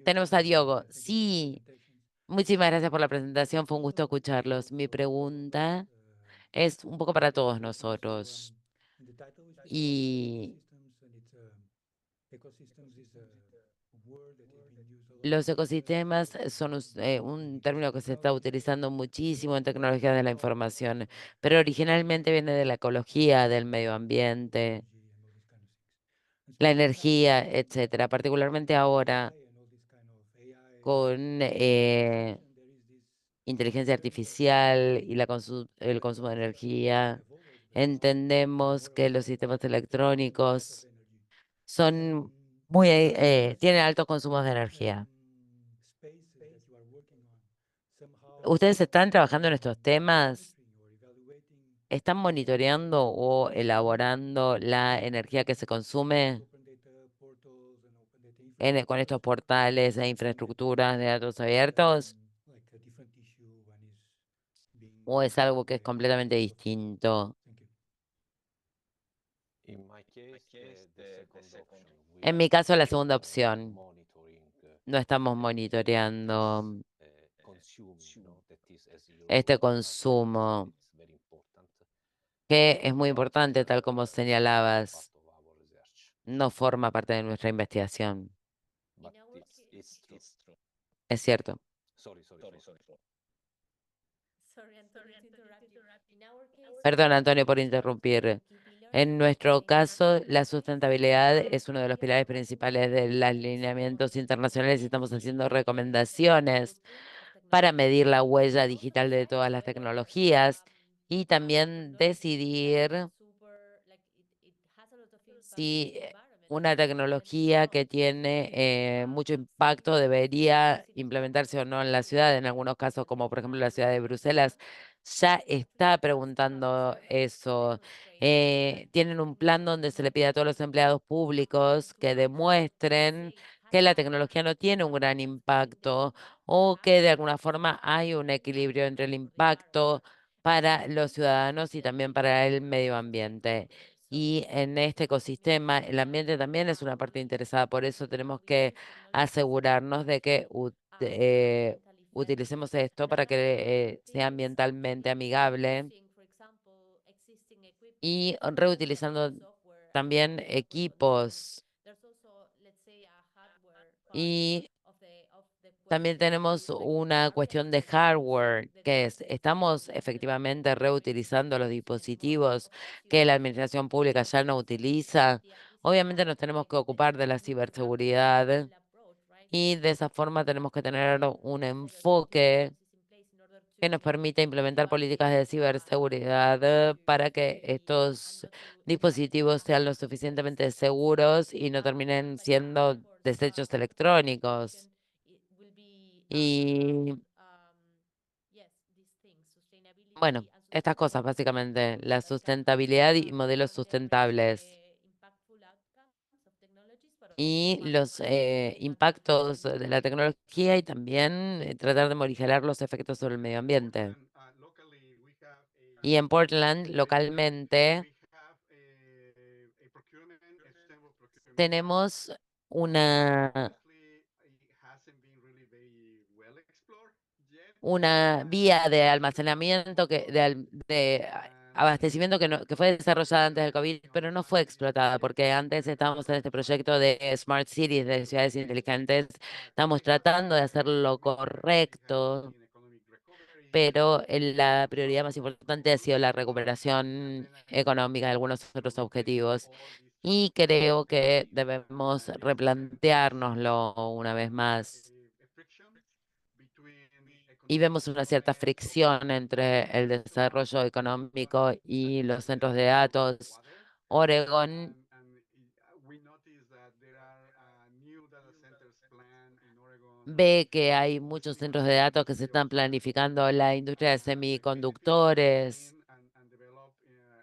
tenemos a Diogo. Sí, muchísimas gracias por la presentación, fue un gusto escucharlos. Mi pregunta es un poco para todos nosotros. Y los ecosistemas son un término que se está utilizando muchísimo en tecnologías de la información, pero originalmente viene de la ecología, del medio ambiente, la energía, etcétera. Particularmente ahora con inteligencia artificial y el consumo de energía, entendemos que los sistemas electrónicos son tienen altos consumos de energía. ¿Ustedes están trabajando en estos temas? ¿Están monitoreando o elaborando la energía que se consume con estos portales e infraestructuras de datos abiertos? ¿O es algo que es completamente distinto? En mi caso, la segunda opción. No estamos monitoreando este consumo, que es muy importante, tal como señalabas, no forma parte de nuestra investigación. Es cierto. Perdón, Antonio, por interrumpir. En nuestro caso, la sustentabilidad es uno de los pilares principales de los alineamientos internacionales y estamos haciendo recomendaciones para medir la huella digital de todas las tecnologías y también decidir si una tecnología que tiene mucho impacto debería implementarse o no en la ciudad. En algunos casos, como por ejemplo la ciudad de Bruselas, ya está preguntando eso. Tienen un plan donde se le pide a todos los empleados públicos que demuestren que la tecnología no tiene un gran impacto o que de alguna forma hay un equilibrio entre el impacto para los ciudadanos y también para el medio ambiente. Y en este ecosistema, el ambiente también es una parte interesada, por eso tenemos que asegurarnos de que utilicemos esto para que sea ambientalmente amigable y reutilizando también equipos. Y también tenemos una cuestión de hardware, que es, estamos efectivamente reutilizando los dispositivos que la administración pública ya no utiliza. Obviamente nos tenemos que ocupar de la ciberseguridad y de esa forma tenemos que tener un enfoque que nos permita implementar políticas de ciberseguridad para que estos dispositivos sean lo suficientemente seguros y no terminen siendo desechos electrónicos. Y bueno, estas cosas básicamente, la sustentabilidad y modelos sustentables. Y los impactos de la tecnología y también tratar de morigerar los efectos sobre el medio ambiente. Y en Portland, localmente, tenemos una vía de almacenamiento de abastecimiento que fue desarrollada antes del COVID, pero no fue explotada, porque antes estábamos en este proyecto de Smart Cities, de ciudades inteligentes, estamos tratando de hacer lo correcto, pero la prioridad más importante ha sido la recuperación económica de algunos otros objetivos. Y creo que debemos replanteárnoslo una vez más. Y vemos una cierta fricción entre el desarrollo económico y los centros de datos. Oregon ve que hay muchos centros de datos que se están planificando. La industria de semiconductores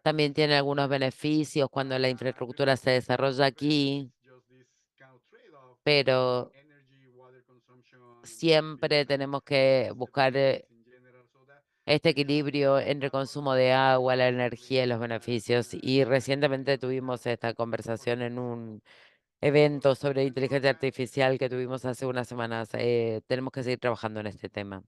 también tiene algunos beneficios cuando la infraestructura se desarrolla aquí, pero siempre tenemos que buscar este equilibrio entre el consumo de agua, la energía y los beneficios. Y recientemente tuvimos esta conversación en un evento sobre inteligencia artificial que tuvimos hace unas semanas. Tenemos que seguir trabajando en este tema.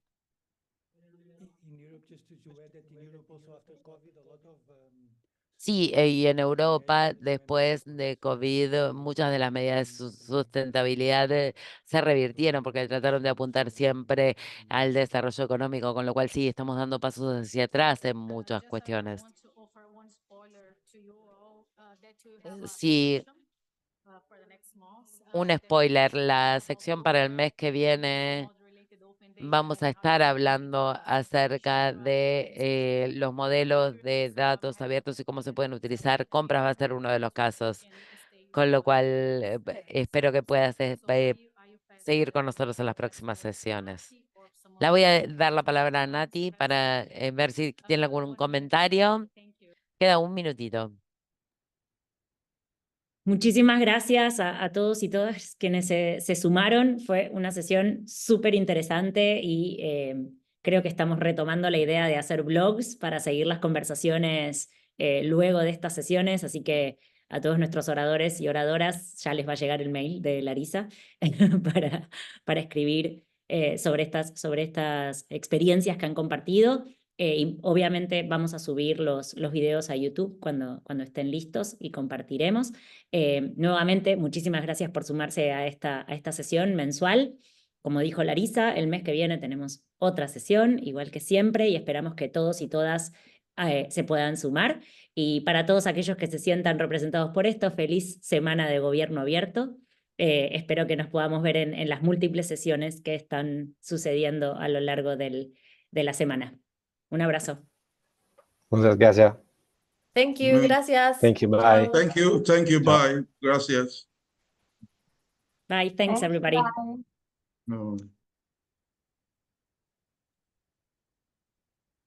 Sí, y en Europa, después de COVID, muchas de las medidas de sustentabilidad se revirtieron porque trataron de apuntar siempre al desarrollo económico, con lo cual sí, estamos dando pasos hacia atrás en muchas cuestiones. Sí, un spoiler, la sección para el mes que viene vamos a estar hablando acerca de los modelos de datos abiertos y cómo se pueden utilizar. Compras va a ser uno de los casos, con lo cual espero que puedas seguir con nosotros en las próximas sesiones. La voy a dar la palabra a Nati para ver si tiene algún comentario. Queda un minutito. Muchísimas gracias a todos y todas quienes se sumaron. Fue una sesión súper interesante y creo que estamos retomando la idea de hacer blogs para seguir las conversaciones luego de estas sesiones. Así que a todos nuestros oradores y oradoras ya les va a llegar el mail de Larisa para escribir sobre estas experiencias que han compartido. Y obviamente vamos a subir los videos a YouTube cuando estén listos y compartiremos. Nuevamente, muchísimas gracias por sumarse a esta sesión mensual. Como dijo Larisa, el mes que viene tenemos otra sesión, igual que siempre, y esperamos que todos y todas se puedan sumar. Y para todos aquellos que se sientan representados por esto, feliz semana de gobierno abierto. Espero que nos podamos ver en las múltiples sesiones que están sucediendo a lo largo de la semana. Un abrazo. Muchas gracias. Thank you, gracias. Thank you, bye. Chao. Thank you, Chao. bye. Gracias. Bye, thanks everybody. No.